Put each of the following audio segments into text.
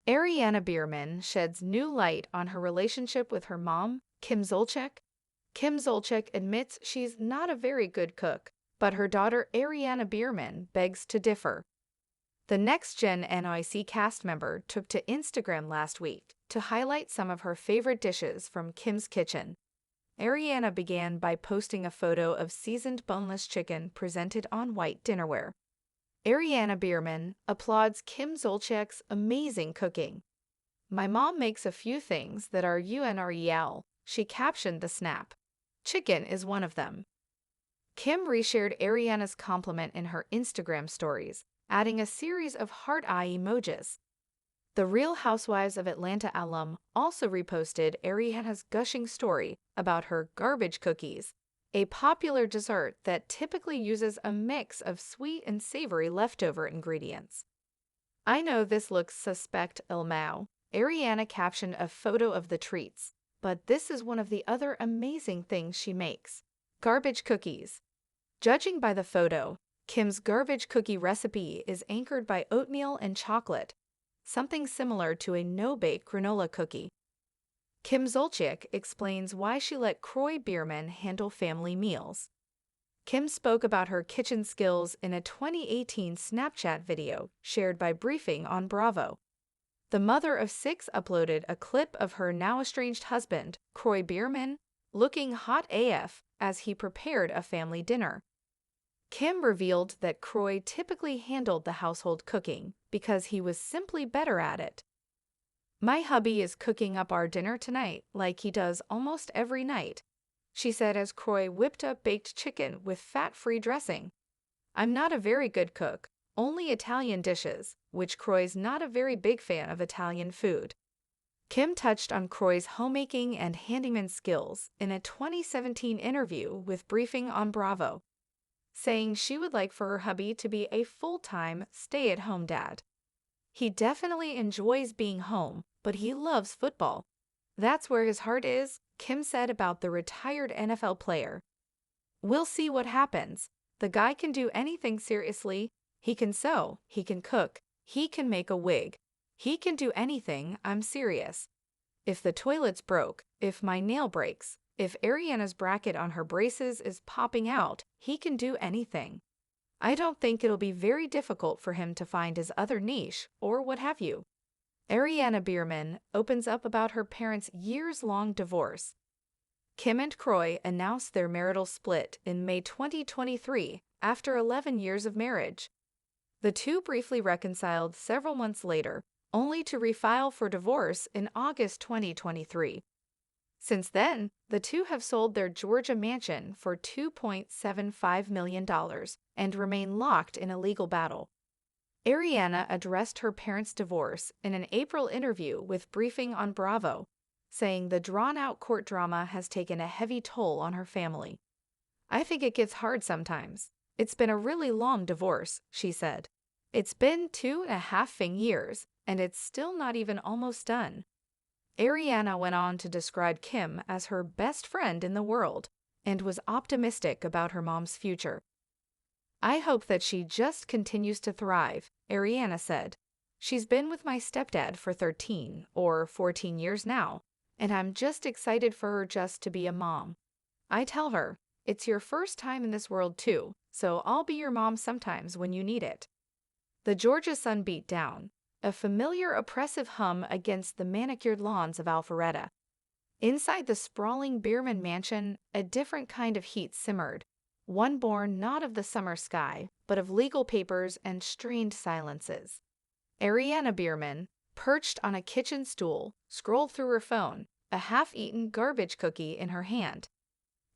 Ariana Biermann sheds new light on her relationship with her mom, Kim Zolciak. Kim Zolciak admits she's not a very good cook, but her daughter Ariana Biermann begs to differ. The Next Gen NYC cast member took to Instagram last week to highlight some of her favorite dishes from Kim's kitchen. Ariana began by posting a photo of seasoned boneless chicken presented on white dinnerware. Ariana Biermann applauds Kim Zolciak's amazing cooking. "My mom makes a few things that are unreal," she captioned the snap. "Chicken is one of them." Kim reshared Ariana's compliment in her Instagram stories, adding a series of heart eye emojis. The Real Housewives of Atlanta alum also reposted Ariana's gushing story about her garbage cookies, a popular dessert that typically uses a mix of sweet and savory leftover ingredients. "I know this looks suspect, Ilmao," Ariana captioned a photo of the treats, "but this is one of the other amazing things she makes: garbage cookies." Judging by the photo, Kim's garbage cookie recipe is anchored by oatmeal and chocolate, something similar to a no-bake granola cookie. Kim Zolciak explains why she let Croy Biermann handle family meals. Kim spoke about her kitchen skills in a 2018 Snapchat video shared by Briefing on Bravo. The mother of 6 uploaded a clip of her now-estranged husband, Croy Biermann, looking hot AF as he prepared a family dinner. Kim revealed that Croy typically handled the household cooking because he was simply better at it. "My hubby is cooking up our dinner tonight like he does almost every night," she said as Croy whipped up baked chicken with fat-free dressing. "I'm not a very good cook, only Italian dishes," which Croy's not a very big fan of Italian food. Kim touched on Croy's homemaking and handyman skills in a 2017 interview with Briefing on Bravo, saying she would like for her hubby to be a full-time, stay-at-home dad. "He definitely enjoys being home, but he loves football. That's where his heart is," Kim said about the retired NFL player. "We'll see what happens. The guy can do anything seriously. He can sew, he can cook, he can make a wig. He can do anything, I'm serious. If the toilet's broke, if my nail breaks, if Ariana's bracket on her braces is popping out, he can do anything. I don't think it'll be very difficult for him to find his other niche, or what have you." Ariana Biermann opens up about her parents' years-long divorce. Kim and Croy announced their marital split in May 2023 after 11 years of marriage. The two briefly reconciled several months later, only to refile for divorce in August 2023. Since then, the two have sold their Georgia mansion for $2.75 million and remain locked in a legal battle. Ariana addressed her parents' divorce in an April interview with Briefing on Bravo, saying the drawn-out court drama has taken a heavy toll on her family. "I think it gets hard sometimes. It's been a really long divorce," she said. "It's been 2.5 years, and it's still not even almost done." Ariana went on to describe Kim as her best friend in the world and was optimistic about her mom's future. "I hope that she just continues to thrive," Ariana said. "She's been with my stepdad for 13 or 14 years now, and I'm just excited for her just to be a mom. I tell her, it's your first time in this world too, so I'll be your mom sometimes when you need it." The Georgia sun beat down, a familiar oppressive hum against the manicured lawns of Alpharetta. Inside the sprawling Biermann mansion, a different kind of heat simmered, one born not of the summer sky, but of legal papers and strained silences. Ariana Biermann, perched on a kitchen stool, scrolled through her phone, a half-eaten garbage cookie in her hand.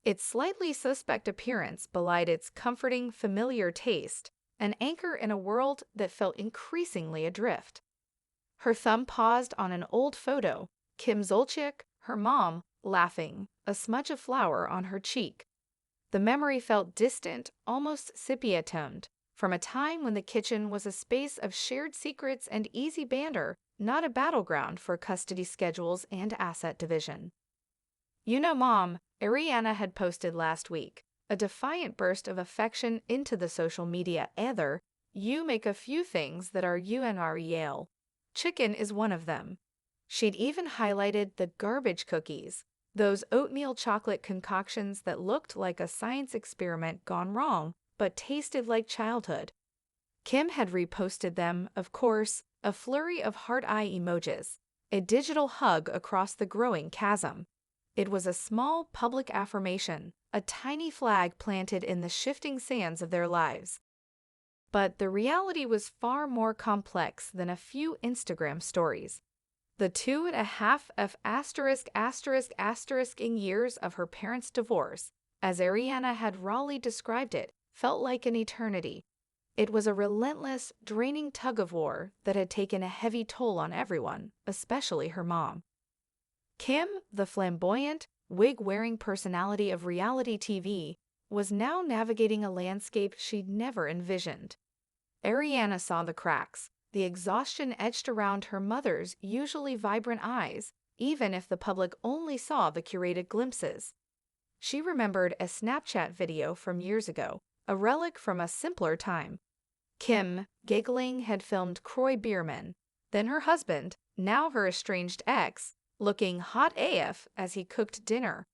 Its slightly suspect appearance belied its comforting, familiar taste, an anchor in a world that felt increasingly adrift. Her thumb paused on an old photo, Kim Zolciak, her mom, laughing, a smudge of flour on her cheek. The memory felt distant, almost sepia-toned, from a time when the kitchen was a space of shared secrets and easy banter, not a battleground for custody schedules and asset division. "You know, Mom," Ariana had posted last week, a defiant burst of affection into the social media ether, "you make a few things that are unreal." Chicken is one of them. She'd even highlighted the garbage cookies, those oatmeal chocolate concoctions that looked like a science experiment gone wrong, but tasted like childhood. Kim had reposted them, of course, a flurry of heart eye emojis, a digital hug across the growing chasm. It was a small public affirmation, a tiny flag planted in the shifting sands of their lives. But the reality was far more complex than a few Instagram stories. The 2.5 years of her parents' divorce, as Ariana had rawly described it, felt like an eternity. It was a relentless, draining tug-of-war that had taken a heavy toll on everyone, especially her mom. Kim, the flamboyant, wig-wearing personality of reality TV, was now navigating a landscape she'd never envisioned. Ariana saw the cracks, the exhaustion etched around her mother's usually vibrant eyes, even if the public only saw the curated glimpses. She remembered a Snapchat video from years ago, a relic from a simpler time. Kim, giggling, had filmed Croy Biermann, then her husband, now her estranged ex, looking hot AF as he cooked dinner.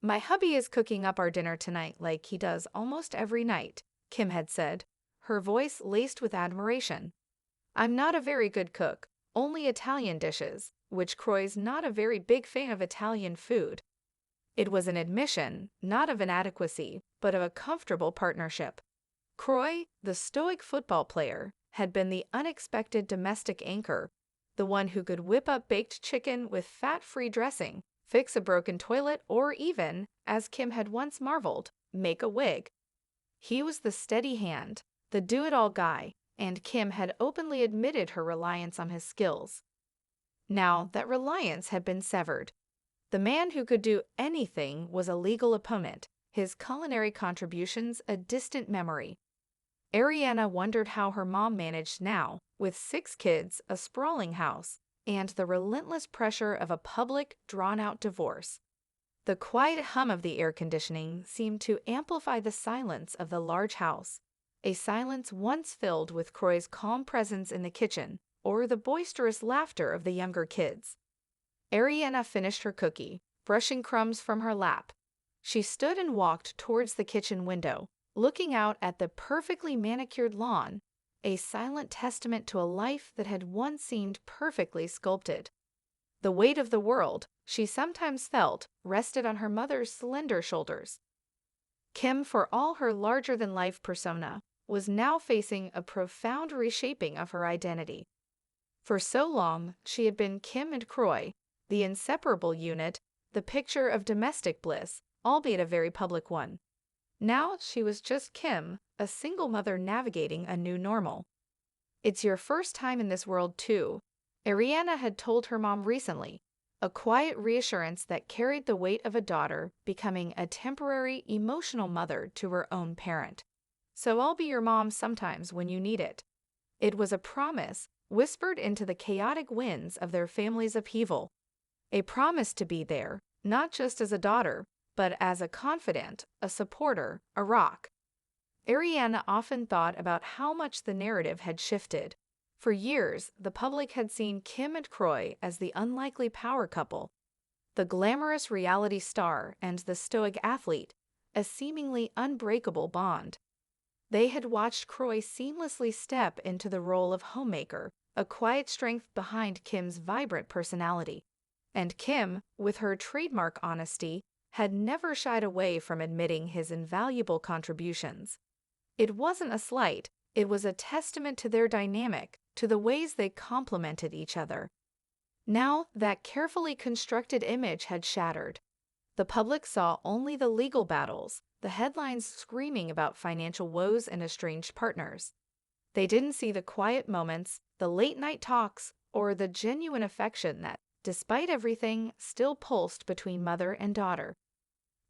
"My hubby is cooking up our dinner tonight like he does almost every night," Kim had said, her voice laced with admiration. "I'm not a very good cook, only Italian dishes," which Croy's not a very big fan of Italian food. It was an admission, not of inadequacy, but of a comfortable partnership. Croy, the stoic football player, had been the unexpected domestic anchor, the one who could whip up baked chicken with fat-free dressing, fix a broken toilet, or even, as Kim had once marveled, make a wig. He was the steady hand, the do-it-all guy, and Kim had openly admitted her reliance on his skills. Now that reliance had been severed. The man who could do anything was a legal opponent, his culinary contributions a distant memory. Ariana wondered how her mom managed now, with 6 kids, a sprawling house, and the relentless pressure of a public, drawn-out divorce. The quiet hum of the air conditioning seemed to amplify the silence of the large house, a silence once filled with Croy's calm presence in the kitchen or the boisterous laughter of the younger kids. Ariana finished her cookie, brushing crumbs from her lap. She stood and walked towards the kitchen window, looking out at the perfectly manicured lawn, a silent testament to a life that had once seemed perfectly sculpted. The weight of the world, she sometimes felt, rested on her mother's slender shoulders. Kim, for all her larger-than-life persona, was now facing a profound reshaping of her identity. For so long, she had been Kim and Croy, the inseparable unit, the picture of domestic bliss, albeit a very public one. Now she was just Kim, a single mother navigating a new normal. "It's your first time in this world, too," Ariana had told her mom recently, a quiet reassurance that carried the weight of a daughter becoming a temporary emotional mother to her own parent. "So I'll be your mom sometimes when you need it." It was a promise whispered into the chaotic winds of their family's upheaval. A promise to be there, not just as a daughter, but as a confidant, a supporter, a rock. Ariana often thought about how much the narrative had shifted. For years, the public had seen Kim and Croy as the unlikely power couple, the glamorous reality star and the stoic athlete, a seemingly unbreakable bond. They had watched Croy seamlessly step into the role of homemaker, a quiet strength behind Kim's vibrant personality. And Kim, with her trademark honesty, had never shied away from admitting his invaluable contributions. It wasn't a slight, it was a testament to their dynamic, to the ways they complemented each other. Now that carefully constructed image had shattered. The public saw only the legal battles, the headlines screaming about financial woes and estranged partners. They didn't see the quiet moments, the late-night talks, or the genuine affection that, despite everything, still pulsed between mother and daughter.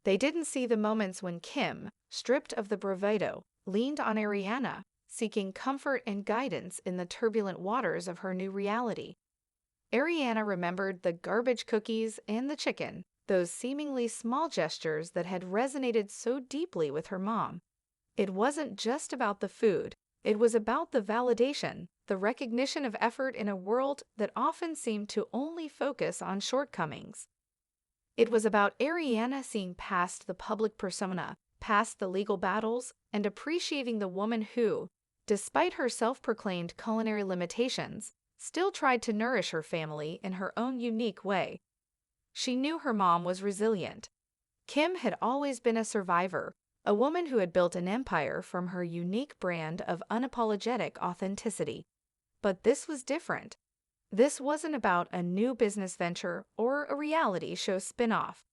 They didn't see the moments when Kim, stripped of the bravado, leaned on Ariana, seeking comfort and guidance in the turbulent waters of her new reality. Ariana remembered the garbage cookies and the chicken, those seemingly small gestures that had resonated so deeply with her mom. It wasn't just about the food, It was about the validation, the recognition of effort in a world that often seemed to only focus on shortcomings. It was about Ariana seeing past the public persona, past the legal battles, and appreciating the woman who, despite her self-proclaimed culinary limitations, still tried to nourish her family in her own unique way. She knew her mom was resilient. Kim had always been a survivor, a woman who had built an empire from her unique brand of unapologetic authenticity. But this was different. This wasn't about a new business venture or a reality show spin-off.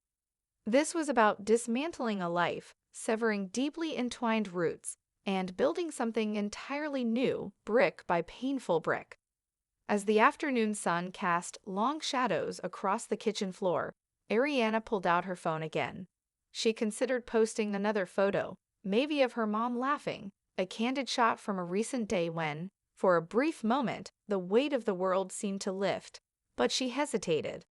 This was about dismantling a life, severing deeply entwined roots, and building something entirely new, brick by painful brick. As the afternoon sun cast long shadows across the kitchen floor, Ariana pulled out her phone again. She considered posting another photo, maybe of her mom laughing, a candid shot from a recent day when, for a brief moment, the weight of the world seemed to lift. But she hesitated.